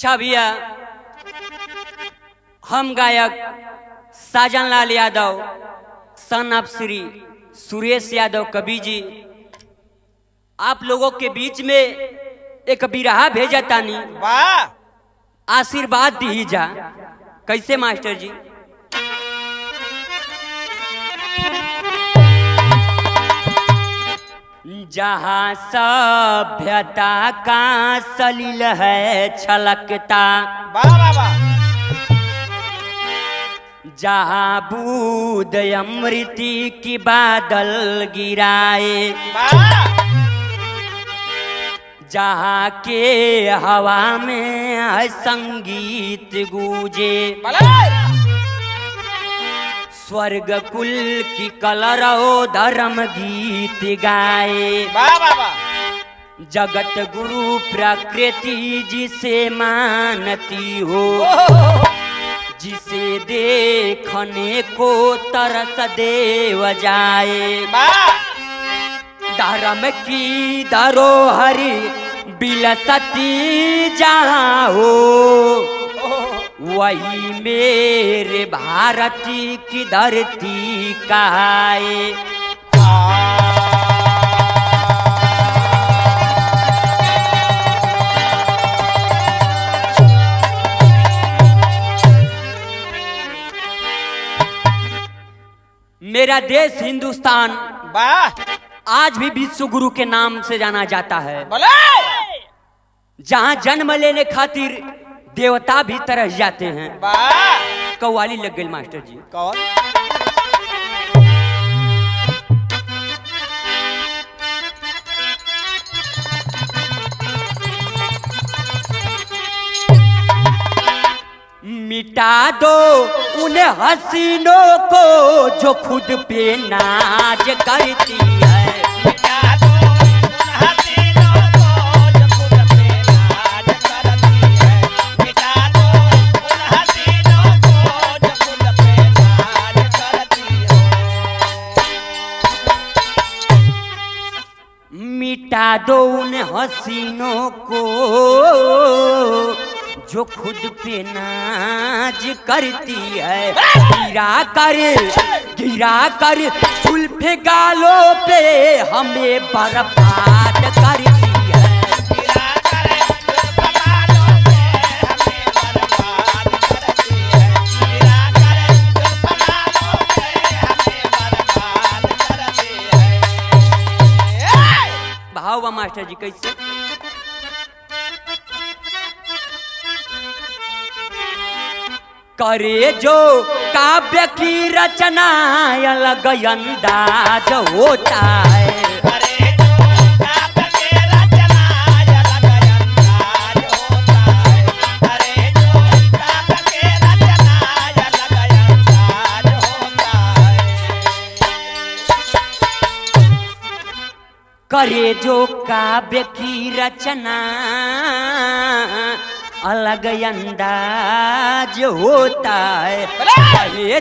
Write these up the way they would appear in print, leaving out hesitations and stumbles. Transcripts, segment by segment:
अच्छा भैया, हम गायक साजन लाल यादव सन ऑफ श्री सुरेश यादव कवि जी आप लोगों के बीच में एक बिरहा भेजा तानी। वाह आशीर्वाद दी जा। कैसे मास्टर जी? जहाँ सभ्यता का सलील है छलकता, वाह वाह वाह जहाँ बूंद अमृति की बादल गिराए, वाह जहाँ के हवा में है संगीत गूंजे, स्वर्ग कुल की कलरव धर्म गीत गाए, वाह वाह वाह जगत गुरु प्रकृति जिसे मानती हो, जिसे देखने को तरस देव जाए, धर्म की धरोहर बिलसती जहाँ हो, वही मेरे भारत की धरती कहाए। मेरा देश हिंदुस्तान वाह आज भी विश्व गुरु के नाम से जाना जाता है, बोले जहाँ जन्म लेने खातिर देवता भी तरस जाते हैं। वाह कव्वाली लग गई मास्टर जी। कौन मिटा दो उन हसीनों को जो खुद पे नाज करती है, मिटा दो उन हसीनों को जो खुद पे नाज करती है, मिटा दो उन हसीनों को जो खुद पे नाज करती है। मिटा दो उन हसीनों को जो खुद पे नाज करती है, गिरा कर जुल्फ गालों पे हमें बर्बाद करती है, गिरा कर जुल्फ गालों पे हमें बर्बाद करती है, गिरा कर जुल्फ गालों पे हमें बर्बाद करती है। भाव बा मास्टर जी कैसे? करे जो काव्य की रचना अलग अंदाज होता है, अरे जो काव्य की रचना अलग अंदाज होता है, अरे जो काव्य की रचना अलग अंदाज होता है। करे जो काव्य की रचना अलग अंदाज होता है, रहे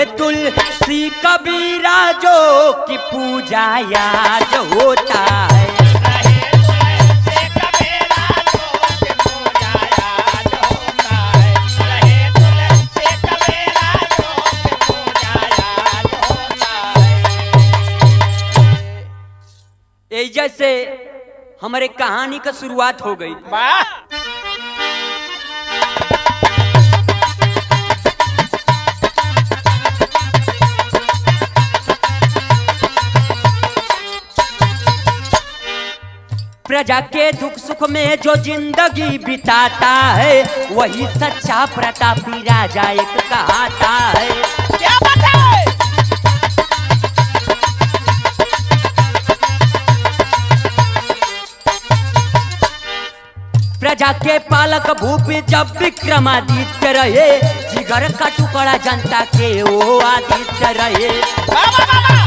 तुलसी कबीरा जो की पूजा याद होता है, रहे तुलसी कबीरा जो की पूजा याद होता है, रहे तुलसी कबीरा जो की पूजा याद होता है। जैसे हमारे कहानी का शुरुआत हो गई। वाह प्रजा के दुख सुख में जो जिंदगी बिताता है, वही सच्चा प्रतापी राजा एक कहता है। क्या बात है? प्रजा के पालक भूप जब विक्रमादित्य रहे, जिगर का टुकड़ा जनता के वो आदित्य रहे, बाबा बाबा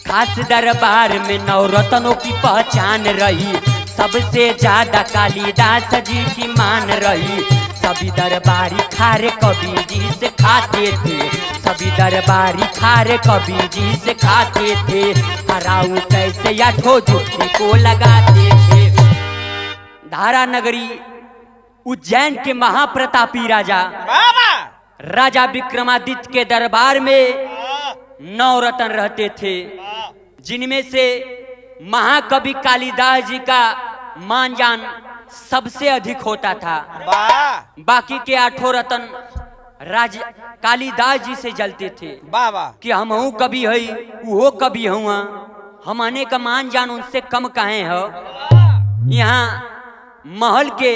खास दरबार में नवरत्नों की पहचान रही, सबसे ज्यादा कालिदास जी की मान रही, सभी दरबारी खारे कबीर जी से खाते थे, सभी दरबारी खारे कबीर जी से खाते थे। हराऊ कैसे या ठो जुटकी को लगाते थे। धारा नगरी उज्जैन के महाप्रतापी राजा बाबा राजा विक्रमादित्य के दरबार में 9 रत्न रहते थे, जिनमें से महाकवि कालिदास जी का मानजान सबसे अधिक होता था। बाकी के 8 रत्न राजा कालिदास जी से जलते थे बाबा कि हम हूँ कवि हई, वो कवि हुआ, हमने का मानजान उनसे कम काहे हो। यहाँ महल के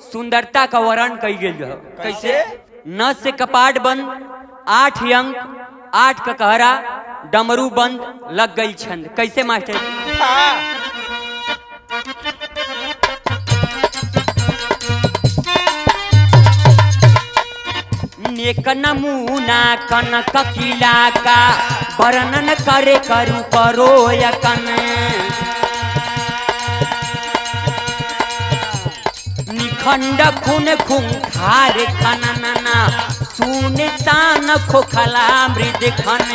सुंदरता का वर्णन कई गई है। कैसे? न से कपाट बंद, 8 अंक, 8 का कहरा, डमरू बंद, लग गई छंद। कैसे मास्टर? नेक नमूना कनक किला का वर्णन करे करू करो यकन। निखंड खून खूंखार खनना सुने तान खोखला मृद खन।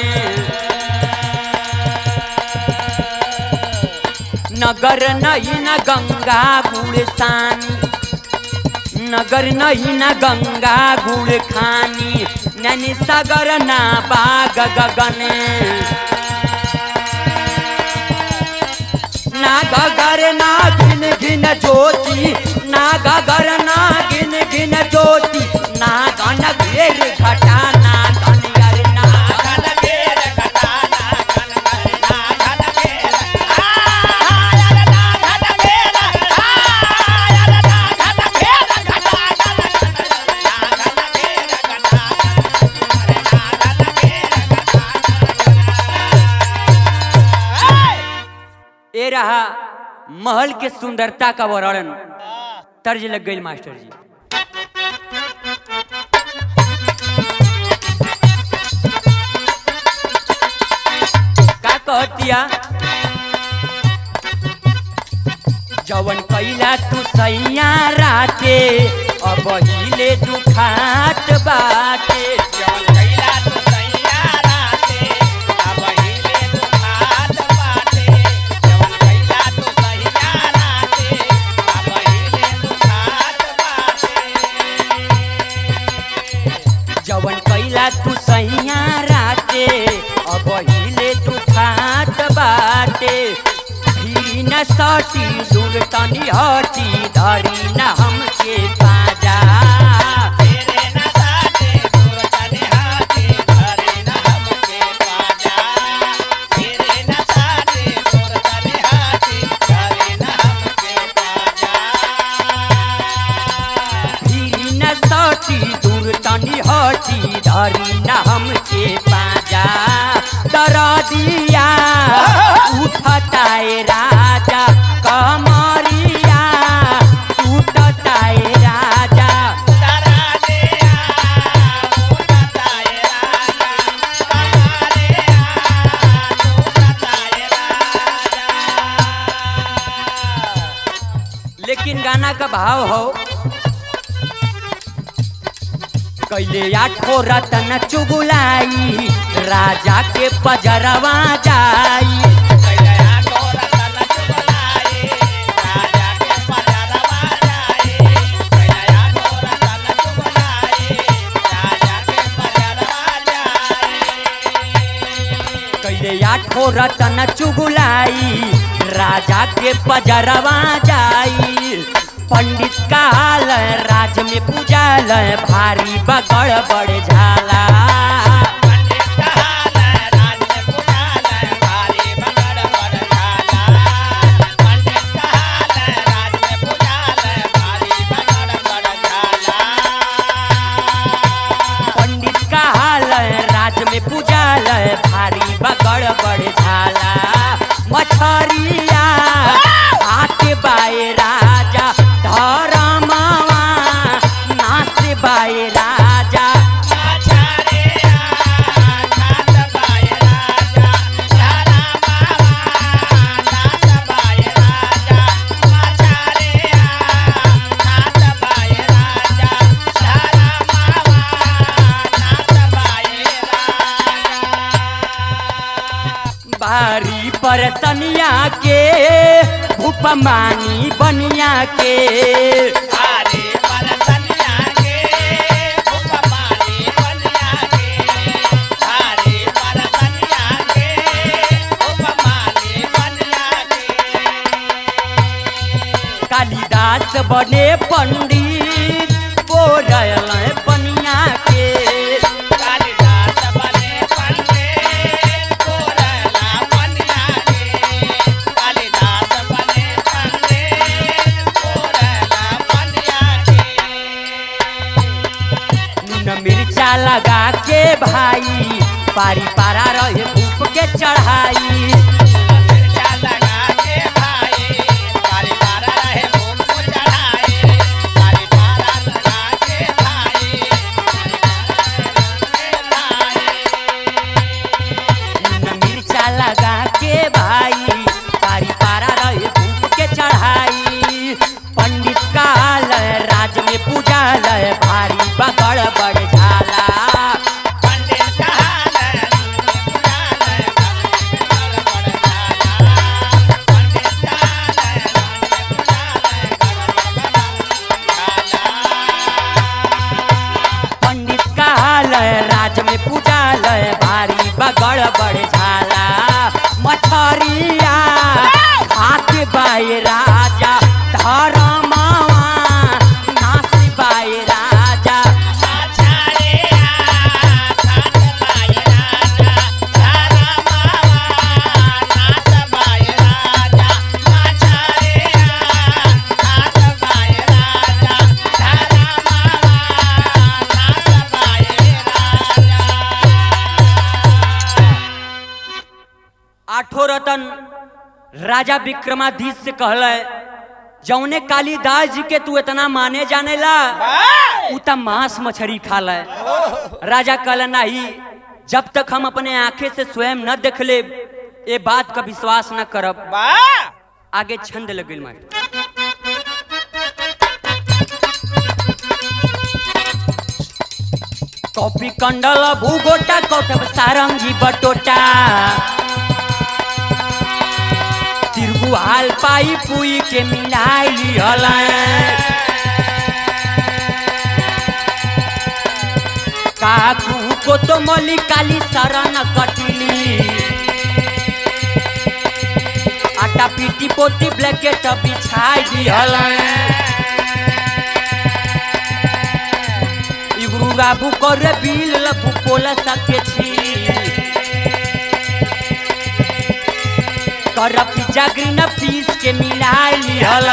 नगर नहीं न गंगा गुड़ सानी, नगर नहीं न गंगा गुड़ खानी, नैनी सागर ना बाग गगन। ना गगर ना गिन गिन ज्योति, ना गगर ना गिन गिन ज्योति, ना गन घेर घटा ना गन यार ना गन घेर घटा ना गन घर ना गन घेर यार ना गन घेर यार ना गन घेर घटा गन ना गन घेर घटा ना गन घेर घटा। ये रहा महल के सुंदरता का वर्णन। तर्ज लग गई मास्टर जी। का कहतिया? जवन कैला तू सैया राते, अब हिले दुखात बाटे। जवन कैला तू सैया राते, अब हिले दुखात बाटे। जवन कैला तू सैया राते, अब हिले दुखात बाटे। जवन कैला तू सैया राते, अब हिले दुखात बाटे। भी न सटी दूर तनी हटी, धरी न हमके पाजा। तेरे न साटे दूर तनी हटी, धरी न हमके पाजा। तेरे न साटे दूर तनी हटी, धरी न हमके पाजा। भी न सटी दूर तनी हटी, धरी न हमके पाजा। डरा दिया उठताए राजा, कमरिया उठताए राजा। डरा दिया उठताए राजा, कमरिया उठताए राजा। लेकिन गाना का भाव हो, कैले 8 रत्न चुगुलाई, राजा के पजरवा जाई। कैले 8 रत्न चुगुलाई, राजा के पजरवा जाई। कैले 8 रत्न चुगुलाई, राजा के पजरवा जाई। कैले 8 रत्न चुगुलाई, राजा के पजरवा जाई। पंडित का हाल राज में पूजाल, भारी बगड़ बड़ झाला। पंडित का हाल राज में पूजाल, भारी बगड़ बड़ झाला। पंडित का हाल राज में पूजाल, भारी बगड़ बड़ झाला। पंडित का हाल राज में पूजाल, भारी बगड़ बड़ झाला। मछरिया आके बाए राजा, धरमावा नाच बाए राजा। मछरिया नाच बाए राजा, धरमावा नाच बाए राजा। मछरिया नाच बाए राजा, भारी परसनिया के भूपमानी बनिया के भारी परसनिया के भूपमानी बनिया के भारी परसनिया के भूपमानी बनिया के कालिदास बने पंडित पोरल बनिया के कालिदास बने पंडित पोरला बनिया के कालिदास बने पंडित पोरला बनिया के नून मिर्चा लगा के भाई पारी पारा रहे भूप के चढ़ाई मिर्चा लगा के भाई काली पारा रहे भूप को चढ़ाई काली पारा लगा के भाई नून मिर्चा लगा के भाई पारी पारा रहे भूप के चढ़ाई पंडित काल राज में पूजालय भारी बगड़ बड़ झाला पंडित कहाल पंडित काल राज में पूजालय भारी बगड़ बड़ झाला मछरिया खाके बाई राजा धरमावा नासी बाई राजा आठों रतन राजा विक्रमादित्य से कहल जौने कालिदास जी के तू इतना माने जाने ला उ त मांस मछली खा ले राजा कहला नहीं जब तक हम अपने आंखें से स्वयं न देख ले ये बात का विश्वास न करब आगे छंद लगिल मार कॉपी कंडल भूगोटा कौटब सारंगी बटोटा तिरगु हाल पाई पुई के मिलाई लिहल काकू को तो मली काली शरण कटिली आटा पीटी पोती ब्लैकेट बिछाई दिहल इगरू बाबू करे बिल लबू पोला सके छी कर पिज्जा ग्रीन पीस के मिलाई लिहल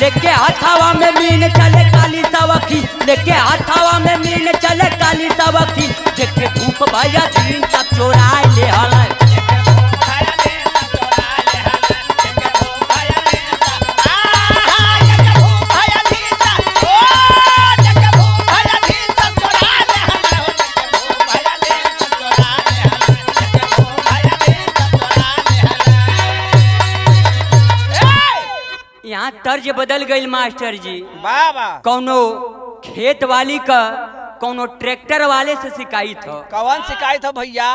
लेके हथावा में मीन चले काली सवखी लेके हथावा में मीन चले काली सवखी देखे भूख भैया दिन तक चोराए ले हल यहाँ तर्ज बदल गई मास्टर जी बाबा कौनो खेत वाली का कौनो ट्रैक्टर वाले से शिकायत हो कौन शिकायत है भैया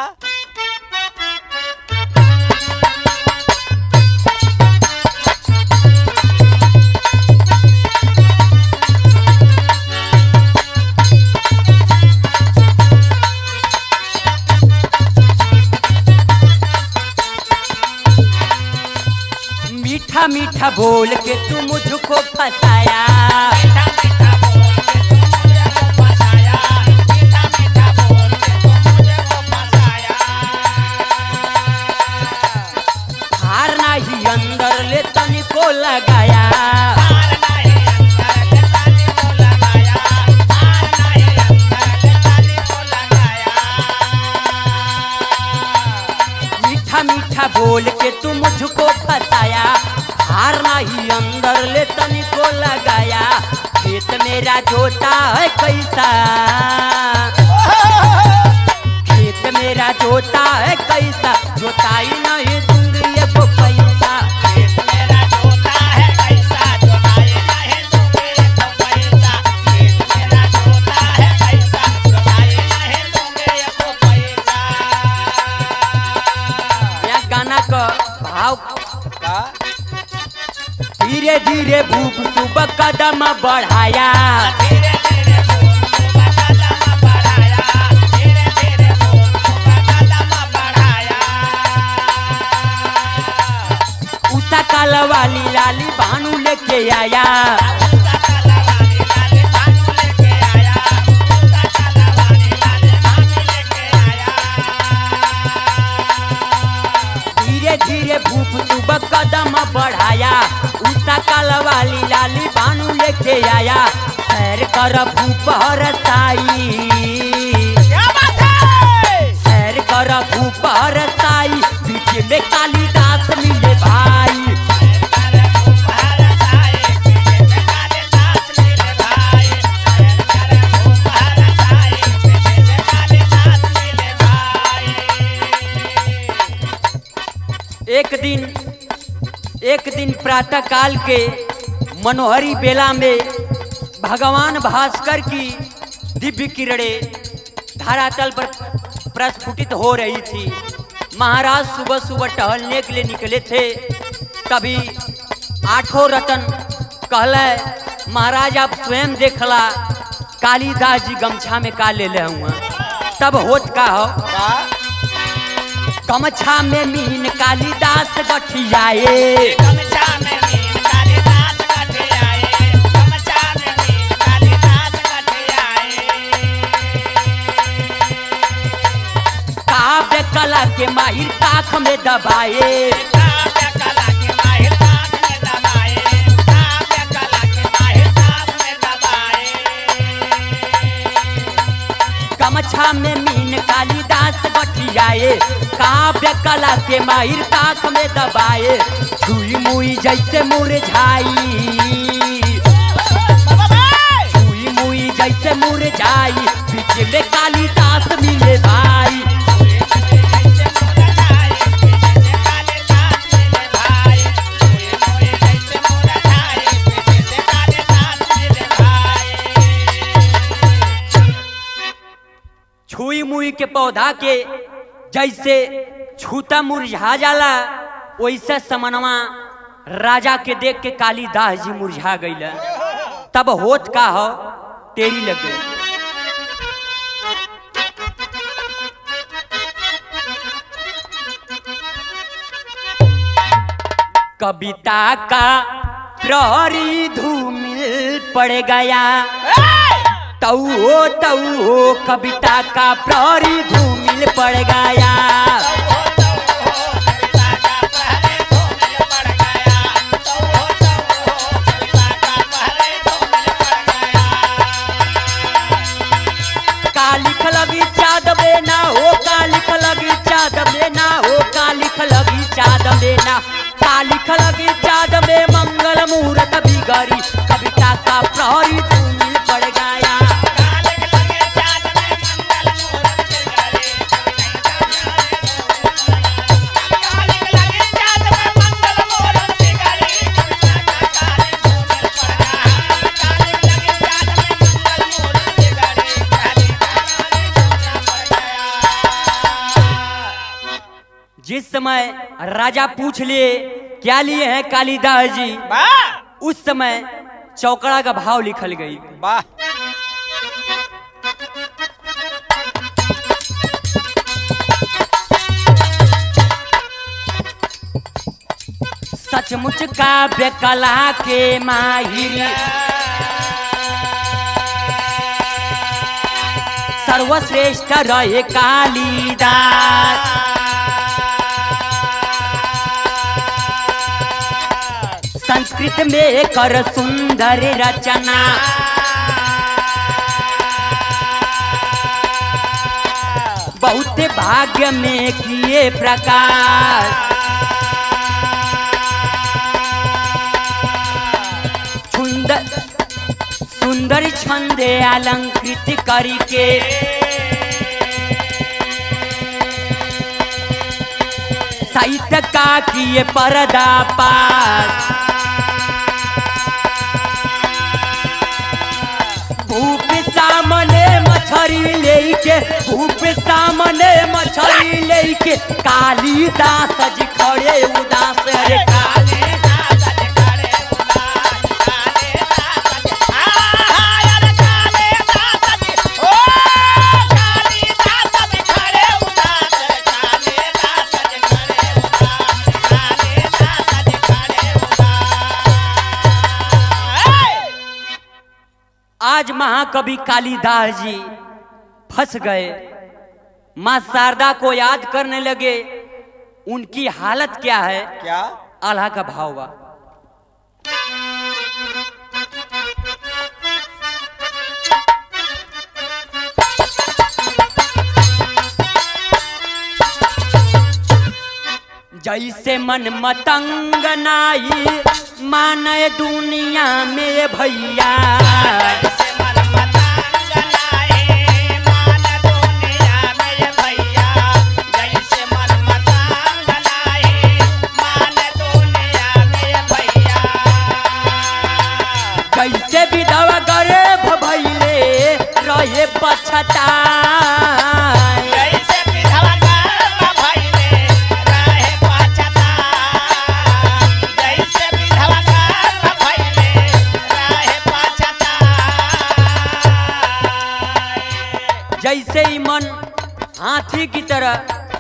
मीठा मीठा बोल के तू मुझको फसाया हार नहीं अंदर ले तनिको लगाया मीठा मीठा बोल के तू मुझको फसाया हार नहीं अंदर ले तनिको लगाया खेत मेरा जोता है कैसा खेत मेरा जोता है कैसा जोताई नहीं दूंगी ये वो पैसा खेत मेरा जोता है कैसा जोताई नहीं दूंगी ये वो पैसा खेत मेरा जोता है कैसा जोताई नहीं दूंगी ये वो पैसा का धीरे धीरे भूप सुबह कदम बढ़ाया। धीरे धीरे भूप सुबह कदम बढ़ाया। धीरे धीरे भूप सुबह कदम बढ़ाया। उषा कालवाली लाली भानु लेके आया। उषा कालवाली लाली भानु लेके आया। उषा कालवाली लाली भानु लेके आया। धीरे धीरे भूप सुबह कदम बढ़ाया। उषा कालवाली लाली भानु लेके आया। सैर कर भूप हरसाई। क्या बात है? सैर कर भूप हरसाई। बीच में कालिदास मिले भाई। अरे भूप हरसाई, पीछे से कालिदास मिले भाई। अरे भूप हरसाई, पीछे से कालिदास मिले भाई। एक दिन प्रातः काल के मनोहरी बेला में भगवान भास्कर की दिव्य किरणें धरातल पर प्रस्फुटित हो रही थी। महाराज सुबह सुबह टहलने के लिए निकले थे। तभी आठों रतन कहले महाराज आप स्वयं देखला कालिदास जी गमछा में का ले हुआ। तब होत का हो गमछा में मीन कालिदास गठियाए। गमछा में मीन कालिदास गठियाए। गमछा में मीन कालिदास गठियाए। काव्य कला के माहिर ताख में दबाए। काव्य कला के माहिर ताक में दबाए। काव्य कला के माहिर ताक में दबाए। गमछा में मीन कालिदास गठियाए। काव्य कला के माहिर ताख में दबाए। छुई मुई जैसे मुरझाई। छुई मुई जैसे मुरझाई। बीच में कालिदास मिले भाई। छुई मुई के पौधा के जैसे छूता मुरझा जाला वैसे समनवा राजा के देख के कालिदास जी मुरझा गईला। तब होत का हो तेरी लग गई। कविता का प्रहरी धूमिल पड़ गया। तऊ हो कविता का प्रहरी धूमिल पड़ गया। कालिख लगी चाँद में ना हो। कालिख लगी चाँद में ना हो। कालिख लगी चाँद में ना। कालिख लगी चाँद में मंगल मुहूर्त बिगड़ी। कविता का प्रहरी धूमिल पड़ गया। जिस समय राजा पूछ लिए क्या लिए हैं कालिदास जी, उस समय चौकड़ा का भाव लिखल गई। वाह सचमुच काव्य कला के माहिर सर्वश्रेष्ठ रहे कालिदास। संस्कृत में कर सुंदर रचना। बहुत भाग्य में किए प्रकाश। सुंदर छंदे अलंकृत करके साहित्य का किए पर्दा पार। भूप सामने मछरी लेके, भूप सामने मछरी लेके, कालिदास जी खड़े उदास। अरे कालिदास जी खड़े उदास, कालिदास जी, अरे कालिदास जी, ओ कालिदास जी खड़े उदास, कालिदास जी खड़े उदास, कालिदास जी खड़े उदास। आज महाकवि कालिदास जी फंस गए, मां शारदा को याद करने लगे। उनकी हालत क्या है? क्या? आल्हा का भाव बा। जैसे मन मतंग नाई माने दुनिया में भैया, जैसे मन मतंग नाई मान दुनिया में भैया, जैसे मन मतंग नाई मान दुनिया में भैया, कैसे विधवा गर्भ भइले रहे पछताए, जैसे विधवा गर्भ भइले रहे पछताए, जैसे विधवा गर्भ भइले रहे पछताए। जैसे ही मन हाथी की तरह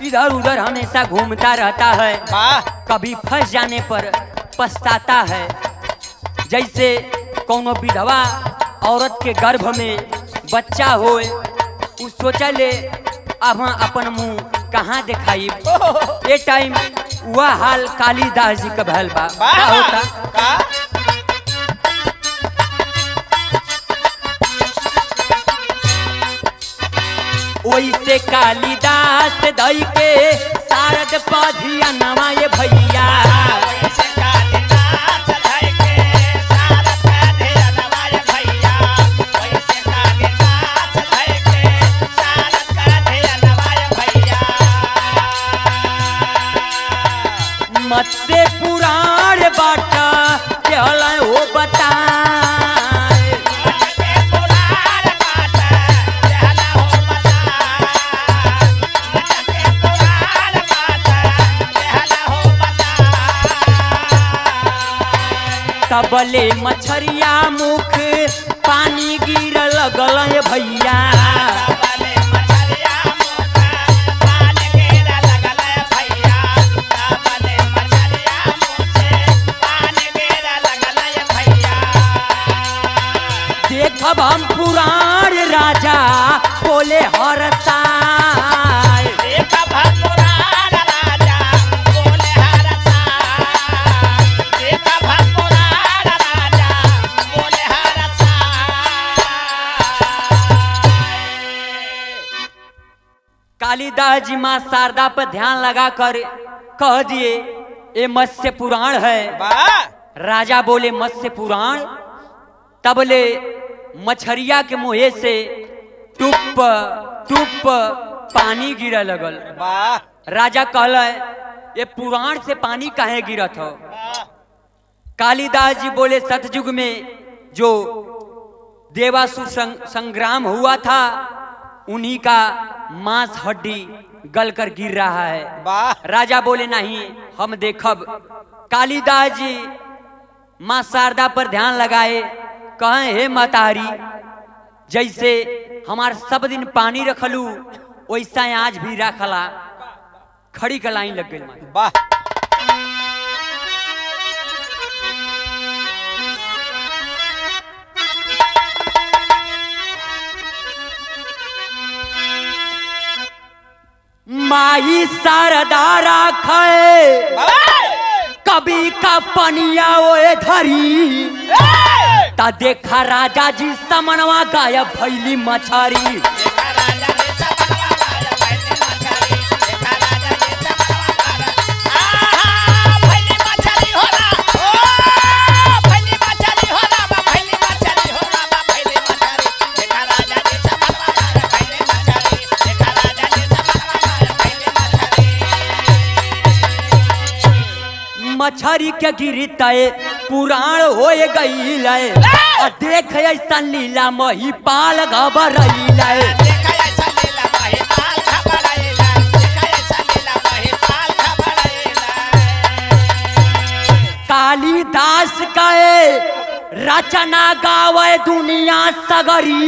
इधर उधर हमेशा घूमता रहता है, वाह, कभी फंस जाने पर पछताता है। जैसे कोनो विधवा औरत के गर्भ में बच्चा होए, उ सोचा ले अब हम अपन मुंह कहाँ दिखाई। ए टाइम वह हाल कालिदास जी का भैल बा। का होता? का? वैसे कालिदास दई के शारद पधिया नवाए भैया, वैसे कालिदास धइ के शारद पधिया नवाए भैया, वैसे कालिदास धइ के शारद पधिया नवाए भैया। मत्स्य पुराण बाटा केहल हो बताए, मत्स्य पुराण बाटा केहला हो बताए, मत्स्य पुराण बाटा केहला हो बताए। तबले मछरिया मुख पानी गिर लगल भैया, तबले मछरिया मुख पान गिरे लगल भैया, तबले मछरिया मुख पान गिरे लगल भैया। देखब हम पुराण राजा बोले हरसाए, देखब हम पुराण राजा बोले हरसाए, देखब हम पुराण राजा बोले हरसाए। कालिदास जी मां शारदा पर ध्यान लगा कर कह दिए ये मत्स्य पुराण है। वाह, राजा बोले मत्स्य पुराण, तबले मछरिया के मुँहे से टुप टुप पानी गिरे लगल। वाह, राजा कहल ये पुराण से पानी काहे गिरत हो? वाह, कालिदास जी बोले सतयुग में जो देवासुर संग्राम हुआ था, उन्हीं का मांस हड्डी गलकर गिर रहा है। वाह, राजा बोले नहीं, हम देखब। कालिदास जी मां शारदा पर ध्यान लगाए, कहे हे महतारी, जैसे हमार सब दिन पानी रखलू वैसा आज भी रखला। खड़ी का लाइन लग गई। वाह। माई शारदा राखे कभी का पनिया ओए धरी, ता देखा राजा जी समनवा गायब भैली मछरी। मछरी के गिरते पुराण हो गई। और देख ऐसा लीला मही पाल घबरैला देखा ऐसा लीला माही पाल घबराइला देखा ऐसा लीला माही पाल घबराइला कालिदास कहे रचना गावे दुनिया सगरी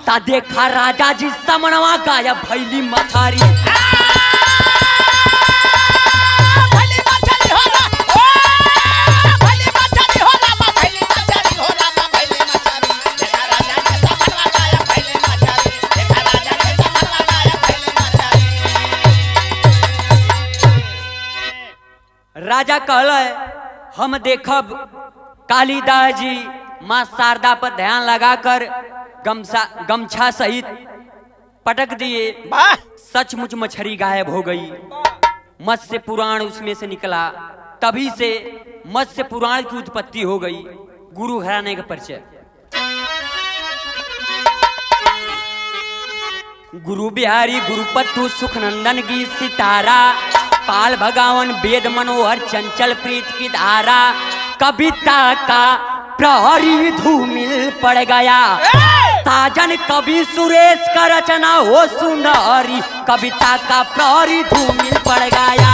ता देखा राजा जी समनवा गायब भैली मछारी भली मछली हो रा ओ भली मछली हो रा भली मछली हो रा भली मछली देखा राजा ने समनवा गाया भली मछली देखा राजा ने समनवा गाया भली मछली राजा कहल हम देखब कालिदास जी माँ शारदा पर ध्यान लगाकर गमछा सहित पटक दिए वाह सचमुच मछली गायब हो गई मत्स्य पुराण उसमें से निकला तभी से मत्स्य पुराण की उत्पत्ति हो गई गुरु घराने का परिचय गुरु बिहारी गुरुपत्तु सुखनंदन की सितारा पाल भगावन वेद मनोहर चंचल प्रीत की धारा कविता का प्रहरी धूमिल पड़ गया साजन कवि सुरेश का रचना हो सुंदरी कविता का प्रहरी धूमिल पड़ गया।